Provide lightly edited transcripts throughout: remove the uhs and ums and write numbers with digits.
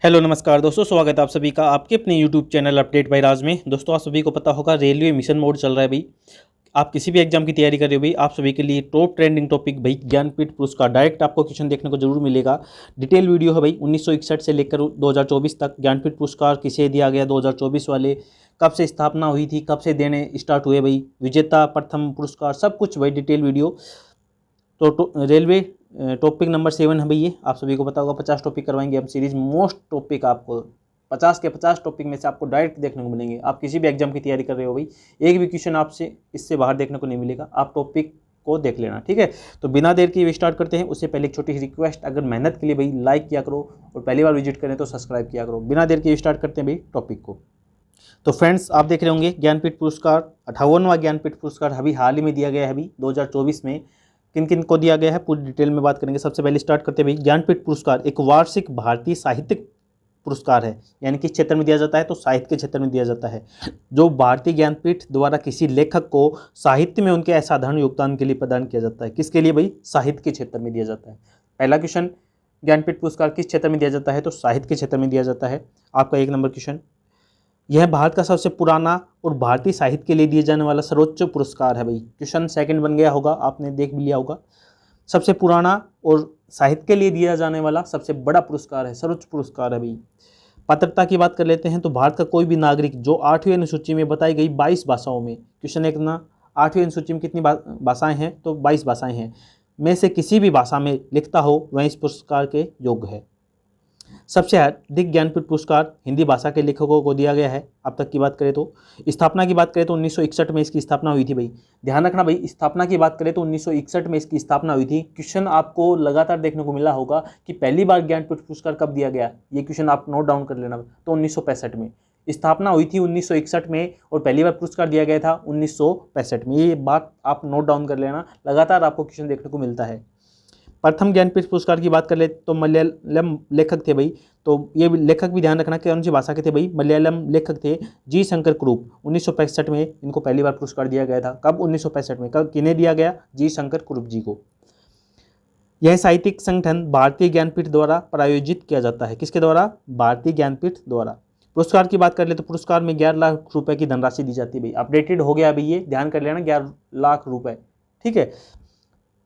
Hello नमस्कार दोस्तों, स्वागत है आप सभी का आपके अपने यूट्यूब चैनल अपडेट बाय राज में। दोस्तों, आप सभी को पता होगा रेलवे मिशन मोड चल रहा है भाई। आप किसी भी एग्जाम की तैयारी कर रहे हो भाई, आप सभी के लिए टॉप ट्रेंडिंग टॉपिक भाई ज्ञानपीठ पुरस्कार डायरेक्ट आपको क्वेश्चन देखने को जरूर मिलेगा। डिटेल वीडियो है भाई 1961 से लेकर 2024 तक ज्ञानपीठ पुरस्कार किसे दिया गया, 2024 वाले कब से स्थापना हुई थी, कब से देने स्टार्ट हुए भाई, विजेता प्रथम पुरस्कार, सब कुछ भाई डिटेल वीडियो। तो रेलवे टॉपिक नंबर 7 है भाई, ये आप सभी को पता होगा 50 टॉपिक करवाएंगे हम सीरीज। मोस्ट टॉपिक आपको 50 के 50 टॉपिक में से आपको डायरेक्ट देखने को मिलेंगे। आप किसी भी एग्जाम की तैयारी कर रहे हो भाई, एक भी क्वेश्चन आपसे इससे बाहर देखने को नहीं मिलेगा। आप टॉपिक को देख लेना, ठीक है। तो बिना देर के स्टार्ट करते हैं। उससे पहले एक छोटी सी रिक्वेस्ट, अगर मेहनत के लिए भाई लाइक किया करो और पहली बार विजिट करें तो सब्सक्राइब किया करो। बिना देर के स्टार्ट करते हैं भाई टॉपिक को। तो फ्रेंड्स, आप देख रहे होंगे ज्ञानपीठ पुरस्कार 58वां ज्ञानपीठ पुरस्कार अभी हाल ही में दिया गया है। अभी 2024 में किन किन को दिया गया है पूरी डिटेल में बात करेंगे। सबसे पहले स्टार्ट करते हैं भाई, ज्ञानपीठ पुरस्कार एक वार्षिक भारतीय साहित्यिक पुरस्कार है। यानी किस क्षेत्र में दिया जाता है, तो साहित्य के क्षेत्र में दिया जाता है। जो भारतीय ज्ञानपीठ द्वारा किसी लेखक को साहित्य में उनके असाधारण योगदान के लिए प्रदान किया जाता है। किसके लिए भाई, साहित्य के क्षेत्र में दिया जाता है। पहला क्वेश्चन, ज्ञानपीठ पुरस्कार किस क्षेत्र में दिया जाता है, तो साहित्य के क्षेत्र में दिया जाता है। आपका 1 नंबर क्वेश्चन, यह भारत का सबसे पुराना और भारतीय साहित्य के लिए दिए जाने वाला सर्वोच्च पुरस्कार है भाई। क्वेश्चन सेकंड बन गया होगा, आपने देख भी लिया होगा। सबसे पुराना और साहित्य के लिए दिया जाने वाला सबसे बड़ा पुरस्कार है, सर्वोच्च पुरस्कार है भाई। पात्रता की बात कर लेते हैं तो भारत का कोई भी नागरिक जो 8वीं अनुसूची में बताई गई 22 भाषाओं में, क्वेश्चन एक ना, 8वीं अनुसूची में कितनी भाषाएं हैं, तो 22 भाषाएं हैं, में से किसी भी भाषा में लिखता हो वह इस पुरस्कार के योग्य है। सबसे अधिक ज्ञानपीठ पुरस्कार हिंदी भाषा के लेखकों को दिया गया है। अब तक की बात करें तो स्थापना की बात करें तो 1961 में इसकी स्थापना हुई थी भाई। ध्यान रखना भाई, स्थापना की बात करें तो 1961 में इसकी स्थापना हुई थी। क्वेश्चन आपको लगातार देखने को मिला होगा कि पहली बार ज्ञानपीठ पुरस्कार कब दिया गया, ये क्वेश्चन आप नोट डाउन कर लेना। तो 1965 में स्थापना हुई थी 1961 में, और पहली बार पुरस्कार दिया गया था 1965 में। ये बात आप नोट डाउन कर लेना, लगातार आपको क्वेश्चन देखने को मिलता है। प्रथम ज्ञानपीठ पुरस्कार की बात कर ले तो मलयालम लेखक थे भाई। तो ये लेखक भी ध्यान रखना कि कौन सी भाषा के थे भाई, मलयालम लेखक थे जी शंकर कुरुप। 1965 में इनको पहली बार पुरस्कार दिया गया था। कब, 1965 में। कब, किन्हें दिया गया, जी शंकर कुरुप जी को। यह साहित्यिक संगठन भारतीय ज्ञानपीठ द्वारा प्रायोजित किया जाता है। किसके द्वारा, भारतीय ज्ञानपीठ द्वारा। पुरस्कार की बात कर ले तो पुरस्कार में 11 लाख रुपए की धनराशि दी जाती है भाई। अपडेटेड हो गया अभी, ये ध्यान कर लेना, 11 लाख रुपए, ठीक है।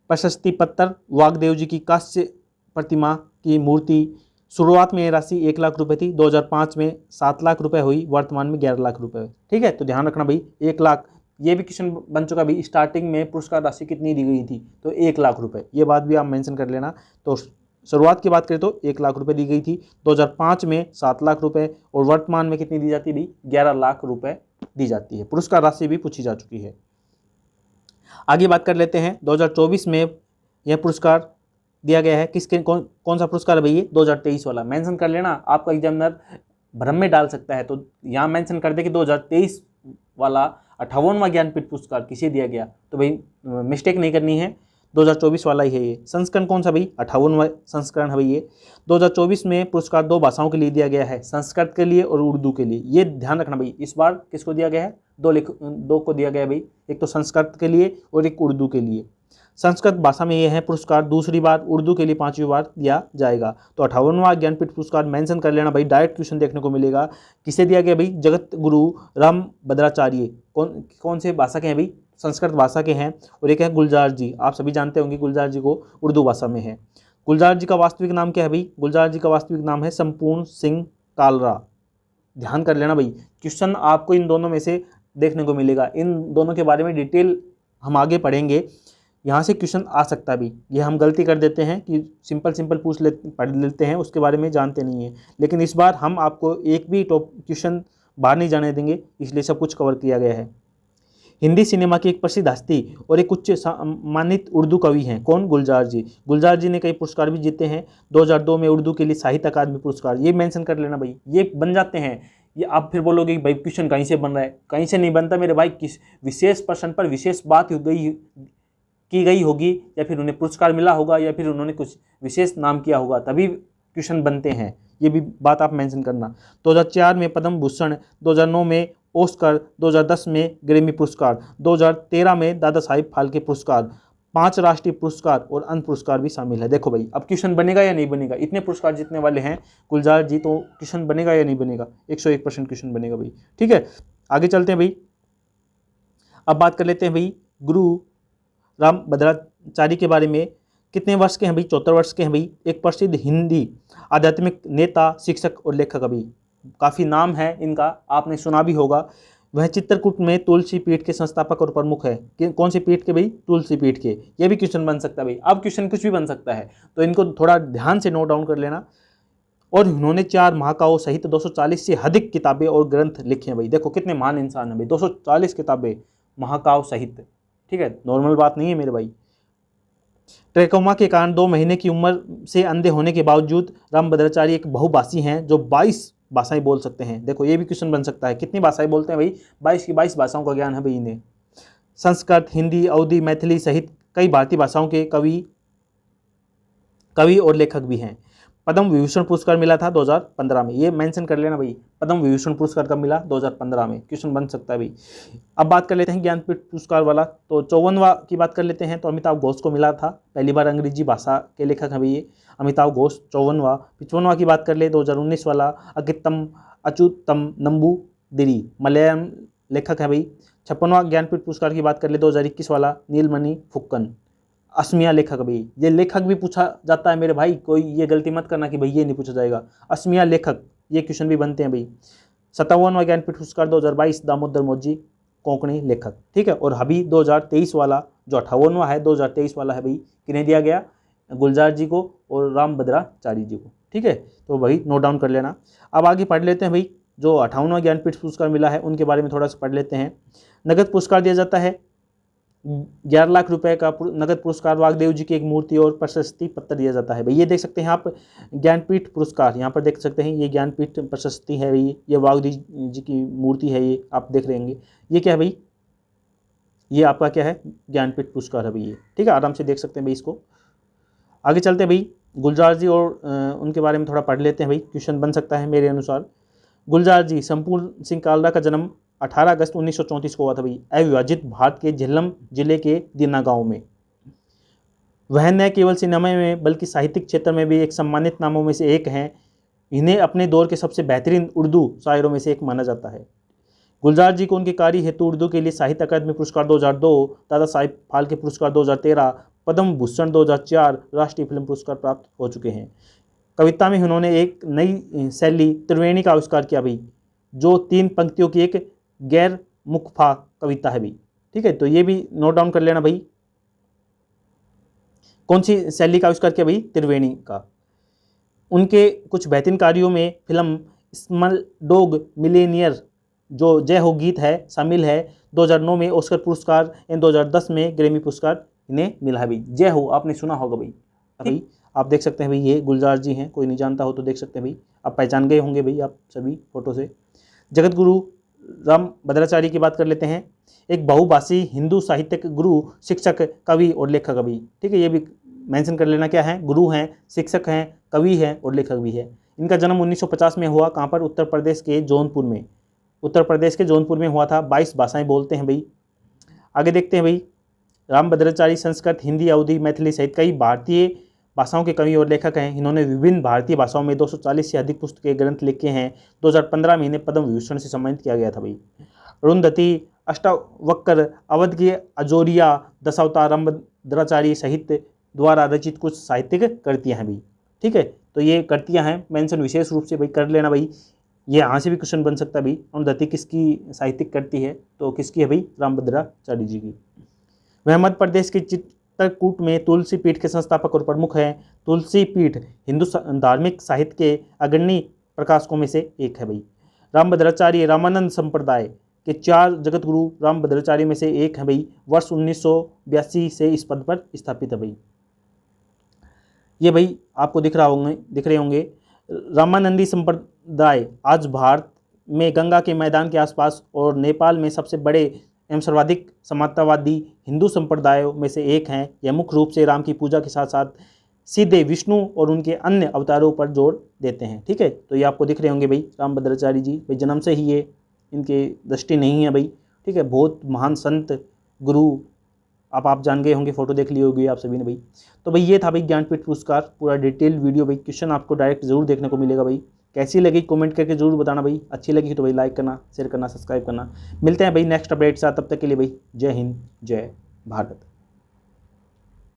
प्रशस्ति पत्र, वाग्देव जी की कांस्य प्रतिमा की मूर्ति, शुरुआत में ये राशि 1 लाख रुपए थी, 2005 में 7 लाख रुपए हुई, वर्तमान में 11 लाख रुपए, ठीक है। तो ध्यान रखना भाई, 1 लाख, ये भी क्वेश्चन बन चुका भाई, स्टार्टिंग में पुरस्कार राशि कितनी दी गई थी, तो 1 लाख रुपए, ये बात भी आप मेंशन कर लेना। तो शुरुआत की बात करें तो 1 लाख रुपए दी गई थी, 2005 में 7 लाख रुपए, और वर्तमान में कितनी दी जाती है भाई, 11 लाख रुपए दी जाती है। पुरस्कार राशि भी पूछी जा चुकी है। आगे बात कर लेते हैं, 2024 में यह पुरस्कार दिया गया है। किसके, कौन सा पुरस्कार है भाई, ये 2023 वाला। मेंशन कर लेना, आपका एग्जामिनर भ्रम में डाल सकता है, तो यहाँ मेंशन कर दे कि 2023 वाला 58वां ज्ञानपीठ पुरस्कार किसे दिया गया। तो भाई मिस्टेक नहीं करनी है, 2024 वाला ही है ये। संस्करण कौन सा भाई, 58वां संस्करण है भाई ये। 2024 में पुरस्कार 2 भाषाओं के लिए दिया गया है, संस्कृत के लिए और उर्दू के लिए। ये ध्यान रखना भाई, इस बार किसको दिया गया है, 2 को दिया गया है भाई, एक तो संस्कृत के लिए और एक उर्दू के लिए। संस्कृत भाषा में यह है पुरस्कार दूसरी बार, उर्दू के लिए 5वीं बार दिया जाएगा। तो 58वां ज्ञानपीठ पुरस्कार मेंशन कर लेना भाई, डायरेक्ट क्वेश्चन देखने को मिलेगा। किसे दिया गया भाई, जगत गुरु राम भद्राचार्य। कौन से भाषा के हैं भाई, संस्कृत भाषा के हैं। और एक है गुलजार जी, आप सभी जानते होंगे गुलजार जी को, उर्दू भाषा में है। गुलजार जी का वास्तविक नाम क्या है भाई, गुलजार जी का वास्तविक नाम है संपूर्ण सिंह कालरा। ध्यान कर लेना भाई, क्वेश्चन आपको इन दोनों में से देखने को मिलेगा। इन दोनों के बारे में डिटेल हम आगे पढ़ेंगे, यहाँ से क्वेश्चन आ सकता भी। ये हम गलती कर देते हैं कि सिंपल पढ़ लेते हैं, उसके बारे में जानते नहीं हैं। लेकिन इस बार हम आपको एक भी क्वेश्चन बाहर नहीं जाने देंगे, इसलिए सब कुछ कवर किया गया है। हिंदी सिनेमा की एक प्रसिद्ध हस्ती और एक उच्च सम्मानित उर्दू कवि हैं, कौन, गुलजार जी। गुलजार जी ने कई पुरस्कार भी जीते हैं। 2002 में उर्दू के लिए साहित्य अकादमी पुरस्कार, ये मेंशन कर लेना भाई, ये बन जाते हैं। ये आप फिर बोलोगे कि भाई क्वेश्चन कहीं से बन रहा है, कहीं से नहीं बनता मेरे भाई। किस विशेष प्रश्न पर विशेष बात की गई होगी, या फिर उन्हें पुरस्कार मिला होगा, या फिर उन्होंने कुछ विशेष नाम किया होगा, तभी क्वेश्चन बनते हैं। ये भी बात आप मेंशन करना। 2004 में पद्म भूषण, 2009 में ऑस्कर, 2010 में ग्रैमी पुरस्कार, 2013 में दादा साहिब फाल्के पुरस्कार, 5 राष्ट्रीय पुरस्कार और अन्य पुरस्कार भी शामिल है। देखो भाई, अब क्वेश्चन बनेगा या नहीं बनेगा, इतने पुरस्कार जीतने वाले हैं गुलजार जी, तो क्वेश्चन बनेगा या नहीं बनेगा, 101% क्वेश्चन बनेगा भाई। ठीक है, आगे चलते हैं भाई। अब बात कर लेते हैं भाई गुरु रामभद्राचार्य के बारे में। कितने वर्ष के हैं भाई? 74 वर्ष के हैं भाई। एक प्रसिद्ध हिंदी आध्यात्मिक नेता, शिक्षक और लेखक अभी, काफ़ी नाम है इनका, आपने सुना भी होगा। वह चित्रकूट में तुलसी पीठ के संस्थापक और प्रमुख है। कौन सी पीठ के भाई? तुलसी पीठ के। ये भी क्वेश्चन बन सकता है भाई, अब क्वेश्चन कुछ भी बन सकता है, तो इनको थोड़ा ध्यान से नोट डाउन कर लेना। और उन्होंने 4 महाकाव्यों सहित 240 से अधिक किताबें और ग्रंथ लिखे हैं भाई। देखो कितने महान इंसान है भाई, 240 किताबें महाकाव्य सहित। ठीक है, नॉर्मल बात नहीं है मेरे भाई। ट्रेकोमा के कारण 2 महीने की उम्र से अंधे होने के बावजूद रामभद्राचार्य एक बहुभाषी हैं जो 22 भाषाएं बोल सकते हैं। देखो ये भी क्वेश्चन बन सकता है, कितनी भाषाएं बोलते हैं भाई? 22 की 22 भाषाओं का ज्ञान है भाई इन्हें। संस्कृत, हिंदी, अवधी, मैथिली सहित कई भारतीय भाषाओं के कवि और लेखक भी हैं। पद्म विभूषण पुरस्कार मिला था 2015 में, ये मेंशन कर लेना भाई। पद्म विभूषण पुरस्कार कब मिला? 2015 में, क्वेश्चन बन सकता है भाई। अब बात कर लेते हैं ज्ञानपीठ पुरस्कार वाला, तो 54वां की बात कर लेते हैं। तो अमिताभ घोष को मिला था, पहली बार अंग्रेजी भाषा के लेखक हैं भाई ये, अमिताभ घोष 54वां। 55वां की बात कर ले 2019 वाला, अकित्तम अच्युतम नंबूदिरी, मलयालम लेखक है भाई। 56वां ज्ञानपीठ पुरस्कार की बात कर ले 2021 वाला, नीलमणि फुक्कन, असमिया लेखक भाई। ये लेखक भी पूछा जाता है मेरे भाई, कोई ये गलती मत करना कि भाई ये नहीं पूछा जाएगा, असमिया लेखक, ये क्वेश्चन भी बनते हैं भाई। 57वां ज्ञानपीठ पुरस्कार 2022, दामोदर मौजी, कोंकणी लेखक। ठीक है, और अभी 2023 वाला जो 58वां है, 2023 वाला है भाई, किन्हें दिया गया? गुलजार जी को और रामभद्राचार्य जी को। ठीक है, तो भाई नोट डाउन कर लेना। अब आगे पढ़ लेते हैं भाई, जो 58वां ज्ञानपीठ पुरस्कार मिला है उनके बारे में थोड़ा सा पढ़ लेते हैं। नगद पुरस्कार दिया जाता है, 11 लाख रुपए का नगद पुरस्कार, वागदेव जी की एक मूर्ति और प्रशस्ति पत्र दिया जाता है भाई। ये देख सकते हैं आप ज्ञानपीठ पुरस्कार, यहाँ पर देख सकते हैं ये ज्ञानपीठ प्रशस्ति है भाई, ये वागदेव जी की मूर्ति है, ये आप देख रहे होंगे। ये क्या है भाई? ये आपका क्या है? ज्ञानपीठ पुरस्कार है भाई ये। ठीक है, आराम से देख सकते हैं भाई इसको। आगे चलते हैं भाई, गुलजार जी और उनके बारे में थोड़ा पढ़ लेते हैं भाई, क्वेश्चन बन सकता है मेरे अनुसार। गुलजार जी संपूर्ण सिंह कालरा का जन्म 18 अगस्त 1934 को हुआ था भाई, अविभाजित भारत के झेलम जिले के दीना गांव में। वह न केवल सिनेमा में बल्कि साहित्यिक क्षेत्र में भी एक सम्मानित नामों में से एक हैं। इन्हें अपने दौर के सबसे बेहतरीन उर्दू शायरों में से एक माना जाता है। गुलजार जी को उनके कार्य हेतु उर्दू के लिए साहित्य अकादमी पुरस्कार 2002, दादा साहिब फाल्के पुरस्कार 2013, पद्म भूषण 2004, राष्ट्रीय फिल्म पुरस्कार प्राप्त हो चुके हैं। कविता में उन्होंने एक नई शैली त्रिवेणी का आविष्कार किया भाई, जो 3 पंक्तियों की एक गैर मुखफा कविता है भी। ठीक है, तो ये भी नोट डाउन कर लेना भाई। कौन सी शैली का आविष्कार किया भाई? त्रिवेणी का। उनके कुछ बेहतरीन कार्यों में फिल्म स्मल डॉग मिलेनियर जो जय हो गीत है शामिल है। 2009 में ऑस्कर पुरस्कार एवं 2010 में ग्रैमी पुरस्कार इन्हें मिला है भाई। जय हो आपने सुना होगा भाई। भाई आप देख सकते हैं भाई, ये गुलजार जी हैं, कोई नहीं जानता हो तो देख सकते हैं भाई, आप पहचान गए होंगे भाई आप सभी फोटो से। जगत गुरु रामभद्राचार्य की बात कर लेते हैं, एक बहुभाषी हिंदू साहित्यिक, गुरु, शिक्षक, कवि और लेखक अभी। ठीक है, ये भी मेंशन कर लेना, क्या है? गुरु हैं, शिक्षक हैं, कवि हैं और लेखक भी है। इनका जन्म 1950 में हुआ, कहाँ पर? उत्तर प्रदेश के जौनपुर में, उत्तर प्रदेश के जौनपुर में हुआ था। 22 भाषाएं बोलते हैं भाई। आगे देखते हैं भाई, रामभद्राचार्य संस्कृत, हिंदी, अवधी, मैथिली सहित कई भारतीय भाषाओं के कवि और लेखक हैं। इन्होंने विभिन्न भारतीय भाषाओं में 240 से अधिक पुस्तकें, ग्रंथ लिखे हैं। 2015 में इन्हें पद्म विभूषण से सम्मानित किया गया था भाई। अरुंधति, अष्टावक्र, अवध की अजोरिया, दशावतार, रामभद्राचार्य सहित द्वारा रचित कुछ साहित्यिक कृतियाँ हैं भाई। ठीक है, तो ये कृतियाँ हैं, मेंशन विशेष रूप से भाई कर लेना भाई। ये यहाँ से भी क्वेश्चन बन सकता है भाई, अरुंधति किसकी साहित्यिक कृति है? तो किसकी है भाई? रामभद्राचार्य जी की। वह मध्य प्रदेश के चित्रकूट में तुलसी पीठ के संस्थापक और प्रमुख हैं। तुलसी पीठ हिंदू धार्मिक साहित्य के अग्रणी प्रकाशकों में से एक है भाई। रामभद्राचार्य रामानंद संप्रदाय के 4 जगत गुरु रामभद्राचार्य में से एक है भाई। वर्ष 1982 से इस पद पर स्थापित है भाई। ये भाई आपको दिख रहे होंगे। रामानंदी संप्रदाय आज भारत में गंगा के मैदान के आसपास और नेपाल में सबसे बड़े एवं सर्वाधिक समानतावादी हिंदू संप्रदायों में से एक हैं। यह मुख्य रूप से राम की पूजा के साथ साथ सीधे विष्णु और उनके अन्य अवतारों पर जोर देते हैं। ठीक है, तो ये आपको दिख रहे होंगे भाई रामभद्राचार्य जी। भाई जन्म से ही ये इनके दृष्टि नहीं है भाई। ठीक है, बहुत महान संत, गुरु आप जान गए होंगे, फोटो देख ली होगी आप सभी ने भाई। तो भाई ये था भाई ज्ञानपीठ पुरस्कार पूरा डिटेल वीडियो भाई। क्वेश्चन आपको डायरेक्ट जरूर देखने को मिलेगा भाई। कैसी लगी कमेंट करके जरूर बताना भाई। अच्छी लगी तो भाई लाइक करना, शेयर करना, सब्सक्राइब करना। मिलते हैं भाई नेक्स्ट अपडेट के साथ, तब तक के लिए भाई जय हिंद जय भारत।